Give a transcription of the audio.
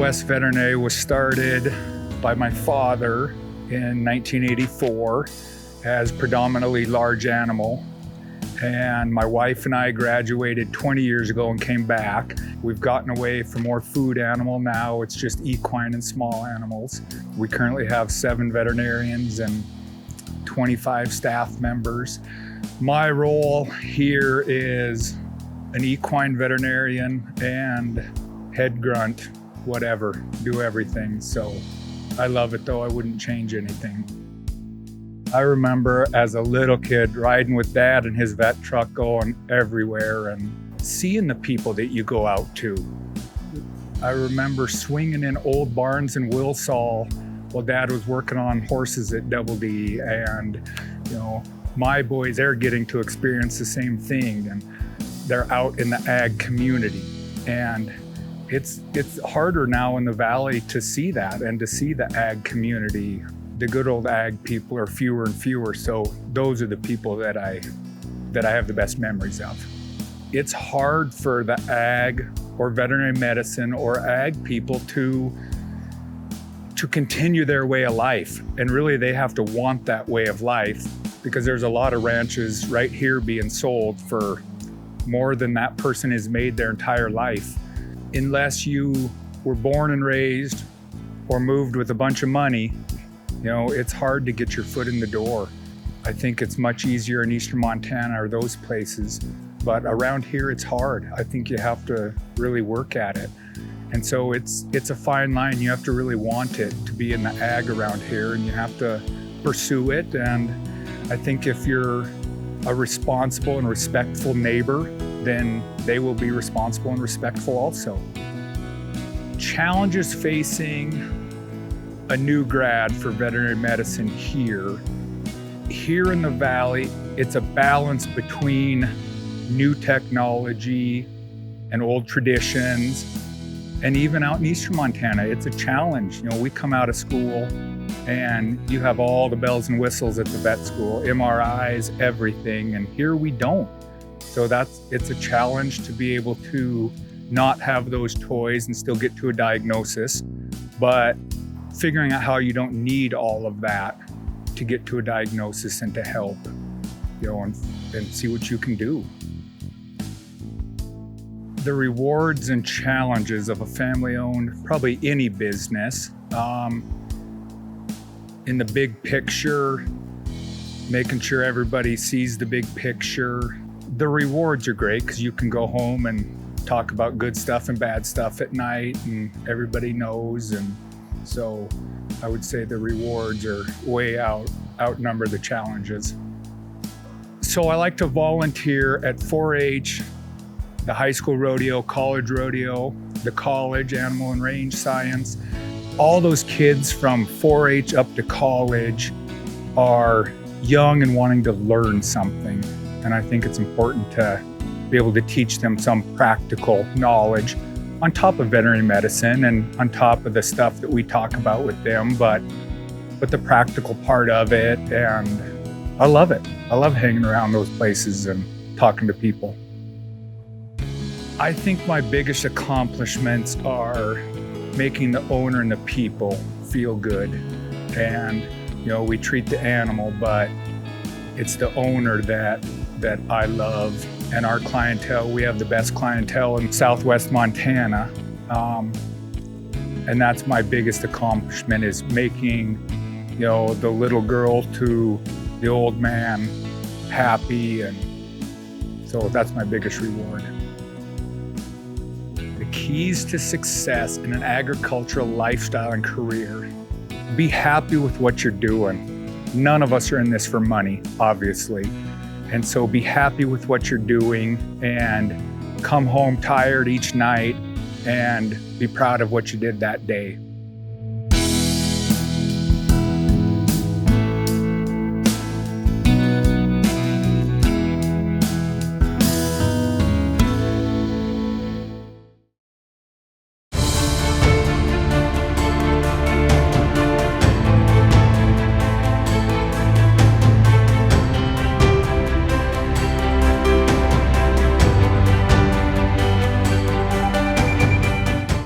West Veterinary was started by my father in 1984 as predominantly large animal. And my wife and I graduated 20 years ago and came back. We've gotten away from more food animal now. It's just equine and small animals. We currently have 7 veterinarians and 25 staff members. My role here is an equine veterinarian and head grunt, whatever, do everything. So I love it though, I wouldn't change anything. I remember as a little kid riding with Dad in his vet truck going everywhere and seeing the people that you go out to. I remember swinging in old barns in Wilsall while Dad was working on horses at Double D, and my boys, they're getting to experience the same thing, and they're out in the ag community. And it's harder now in the valley to see that and to see the ag community. The good old ag people are fewer and fewer, so those are the people that I have the best memories of. It's hard for the ag or veterinary medicine or ag people to continue their way of life, and really they have to want that way of life, because there's a lot of ranches right here being sold for more than that person has made their entire life. Unless you were born and raised or moved with a bunch of money, it's hard to get your foot in the door. I think it's much easier in eastern Montana or those places, but around here it's hard. I think you have to really work at it. And so it's a fine line. You have to really want it to be in the ag around here, and you have to pursue it. And I think if you're a responsible and respectful neighbor, then they will be responsible and respectful also. Challenges facing a new grad for veterinary medicine here. Here in the valley, it's a balance between new technology and old traditions. And even out in eastern Montana, it's a challenge. We come out of school and you have all the bells and whistles at the vet school, MRIs, everything, and here we don't. So it's a challenge to be able to not have those toys and still get to a diagnosis, but figuring out how you don't need all of that to get to a diagnosis and to help, and see what you can do. The rewards and challenges of a family-owned, probably any business, in the big picture, making sure everybody sees the big picture. The rewards are great because you can go home and talk about good stuff and bad stuff at night, and everybody knows. And so I would say the rewards are way outnumber the challenges. So I like to volunteer at 4-H, the high school rodeo, college rodeo, the college, animal and range science. All those kids from 4-H up to college are young and wanting to learn something. And I think it's important to be able to teach them some practical knowledge on top of veterinary medicine and on top of the stuff that we talk about with them, but the practical part of it. And I love it. I love hanging around those places and talking to people. I think my biggest accomplishments are making the owner and the people feel good. And, we treat the animal, but it's the owner that I love. And our clientele, we have the best clientele in Southwest Montana. And that's my biggest accomplishment, is making, the little girl to the old man happy. And so that's my biggest reward. The keys to success in an agricultural lifestyle and career: be happy with what you're doing. None of us are in this for money, obviously. And so be happy with what you're doing and come home tired each night and be proud of what you did that day.